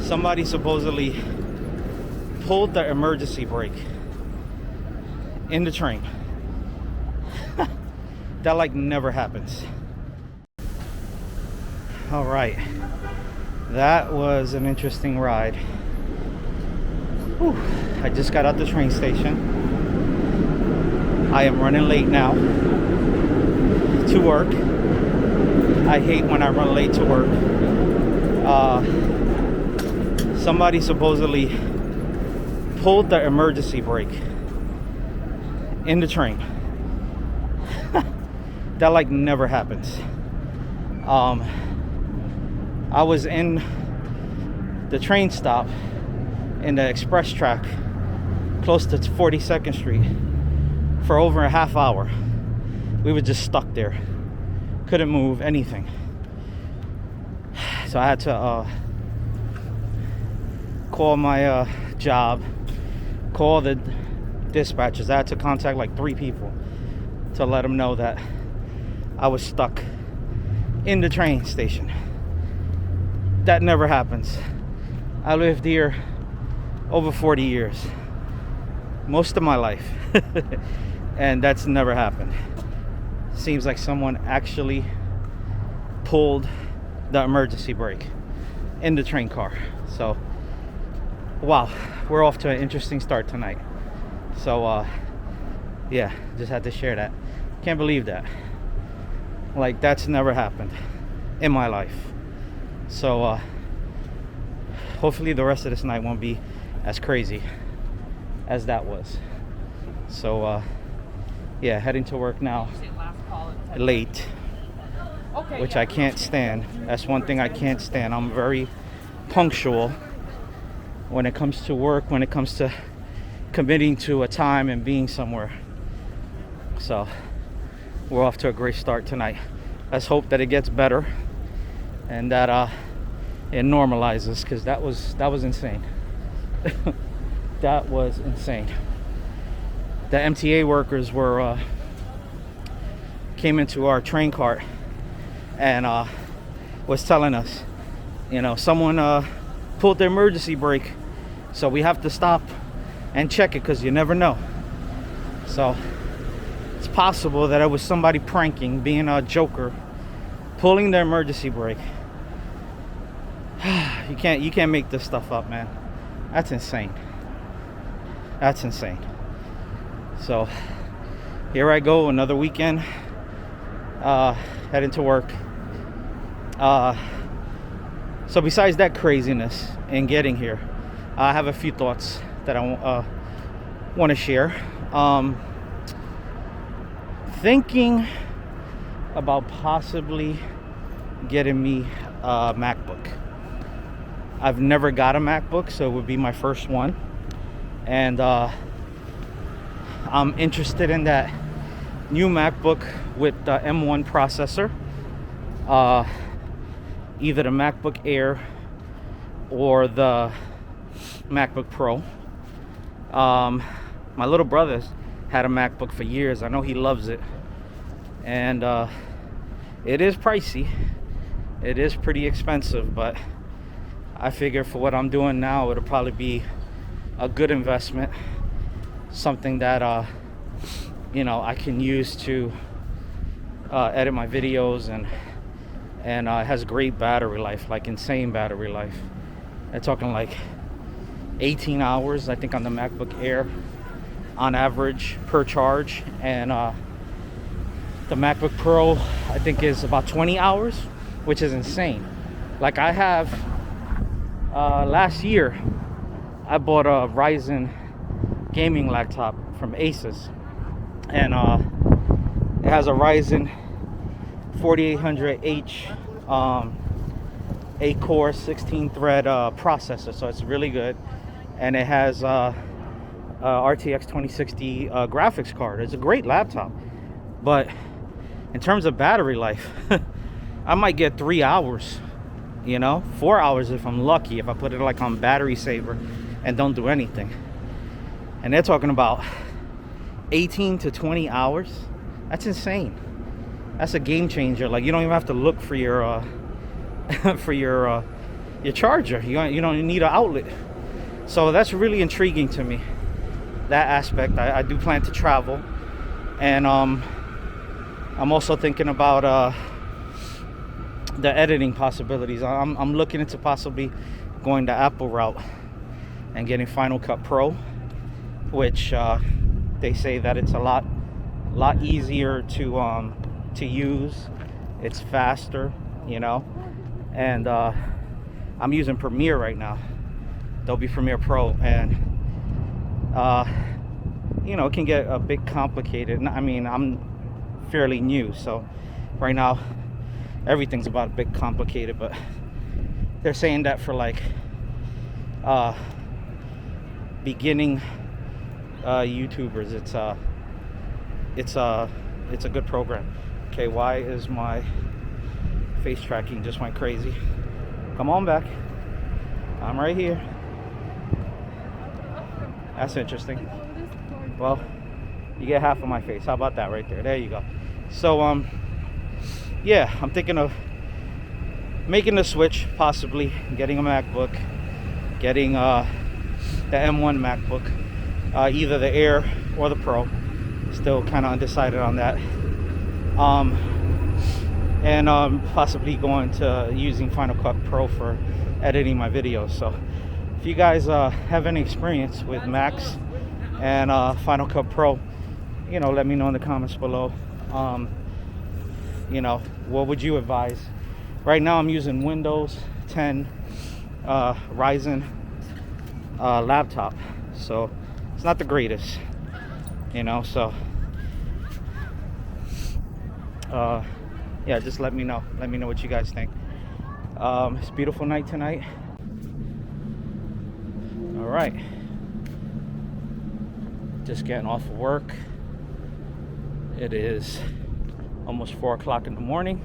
Somebody supposedly pulled the emergency brake in the train. That like never happens. All right, that was an interesting ride. Whew. I just got out the train station. I am running late now to work. I hate when I run late to work. Somebody supposedly pulled the emergency brake in the train. That like never happens. I was in the train stop in the express track close to 42nd Street for over a half hour. We were just stuck there, couldn't move anything. So I had to call my job, call the dispatchers. I had to contact like 3 people to let them know that I was stuck in the train station. That never happens. I lived here over 40 years, most of my life, and that's never happened. Seems like someone actually pulled the emergency brake in the train car. So wow, we're off to an interesting start tonight. So yeah, just had to share that. Can't believe that. Like, that's never happened in my life. So hopefully the rest of this night won't be as crazy as that was. So yeah, heading to work now late, which I can't stand. That's one thing I can't stand. I'm very punctual when it comes to work, when it comes to committing to a time and being somewhere. So we're off to a great start tonight. Let's hope that it gets better and that it normalizes, because that was insane. That was insane. The MTA workers were came into our train cart and was telling us, you know, someone pulled the emergency brake, so we have to stop and check it because you never know. So it's possible that it was somebody pranking, being a joker, pulling the emergency brake. You can't make this stuff up, man. That's insane. That's insane. So here I go, another weekend, heading to work. So besides that craziness in getting here, I have a few thoughts that I want to share. Thinking about possibly getting me a MacBook. I've never got a MacBook, so it would be my first one. And I'm interested in that new MacBook with the M1 processor. Either the MacBook Air or the MacBook Pro. My little brother's had a MacBook for years. I know he loves it. And it is pricey. It is pretty expensive, but I figure for what I'm doing now, it'll probably be a good investment. Something that you know, I can use to edit my videos, and it has great battery life, like insane battery life. I'm talking like 18 hours, I think, on the MacBook Air on average per charge, and the MacBook Pro I think is about 20 hours, which is insane. Like, I have last year I bought a Ryzen gaming laptop from Asus, and it has a Ryzen 4800H 8-core 16-thread processor, so it's really good, and it has RTX 2060 graphics card. It's a great laptop, but in terms of battery life, I might get 3 hours, you know, 4 hours if I'm lucky, if I put it like on battery saver and don't do anything. And they're talking about 18 to 20 hours. That's insane. That's a game changer. Like, you don't even have to look for your your charger. You don't need an outlet. So that's really intriguing to me, that aspect. I do plan to travel, and I'm also thinking about the editing possibilities. I'm looking into possibly going the Apple route and getting Final Cut Pro, which they say that it's a lot easier to use. It's faster, you know, and I'm using Premiere right now, Adobe Premiere Pro, and you know, it can get a bit complicated. I mean, I'm fairly new, so right now everything's about a bit complicated, but they're saying that for like beginning YouTubers, it's a good program. Okay, why is my face tracking just went crazy? Come on back. I'm right here. That's interesting. Well, you get half of my face. How about that right there? There you go. So yeah, I'm thinking of making the switch, possibly getting a MacBook, getting the M1 MacBook, either the Air or the Pro. Still kind of undecided on that. And possibly going to using Final Cut Pro for editing my videos. So if you guys have any experience with Macs and Final Cut Pro, you know, let me know in the comments below. You know, what would you advise? Right now I'm using Windows 10 Ryzen laptop, so it's not the greatest, you know. So yeah, just let me know what you guys think. It's a beautiful night tonight. All right, just getting off of work. It is almost 4 o'clock in the morning,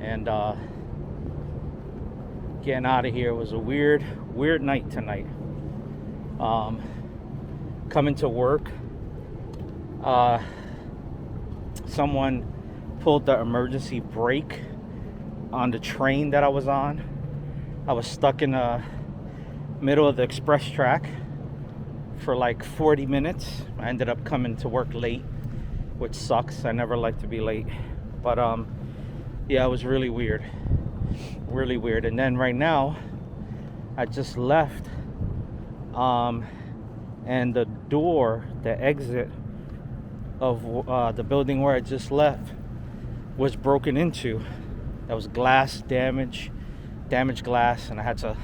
and getting out of here was a weird night tonight. Coming to work, someone pulled the emergency brake on the train that I was on. I was stuck in the middle of the express track for like 40 minutes. I ended up coming to work late, which sucks. I never like to be late, but yeah, it was really weird. And then right now I just left, and the door, the exit of the building where I just left was broken into. That was damaged glass, and I had to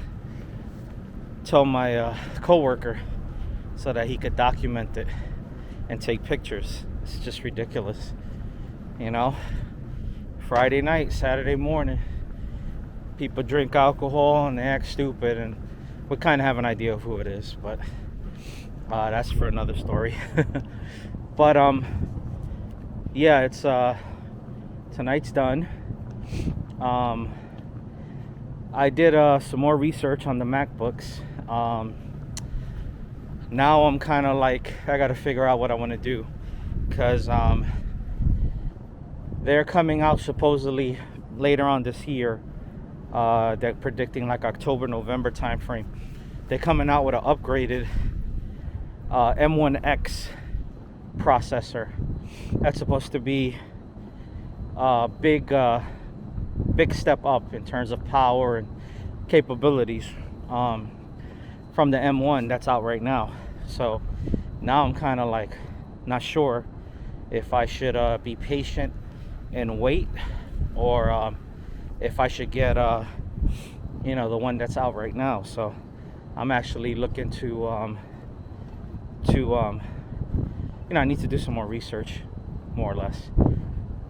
tell my coworker so that he could document it and take pictures. It's just ridiculous, you know. Friday night, Saturday morning, people drink alcohol and they act stupid, and we kind of have an idea of who it is, but that's for another story. But yeah, it's tonight's done. I did some more research on the MacBooks. Now I'm kind of like, I got to figure out what I want to do, because they're coming out supposedly later on this year. They're predicting like October, November time frame. They're coming out with an upgraded M1X processor. That's supposed to be a big step up in terms of power and capabilities from the M1 that's out right now. So now I'm kind of like not sure if I should be patient and wait, or if I should get you know, the one that's out right now. So I'm actually looking to you know, I need to do some more research, more or less.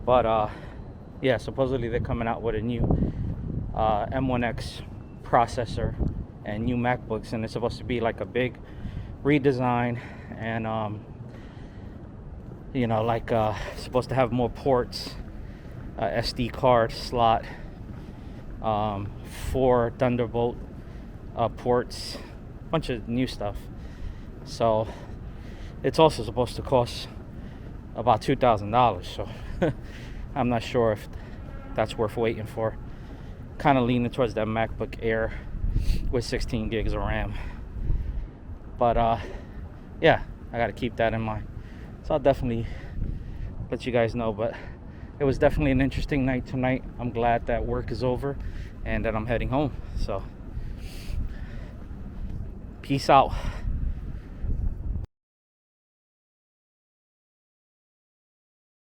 But yeah, supposedly they're coming out with a new M1X processor and new MacBooks, and it's supposed to be like a big redesign, and you know, like supposed to have more ports, SD card slot, 4 Thunderbolt ports, bunch of new stuff. So it's also supposed to cost about $2,000. So I'm not sure if that's worth waiting for. kind of leaning towards that MacBook Air with 16 gigs of RAM. But yeah, I got to keep that in mind. So I'll definitely let you guys know. But it was definitely an interesting night tonight. I'm glad that work is over and that I'm heading home. So peace out.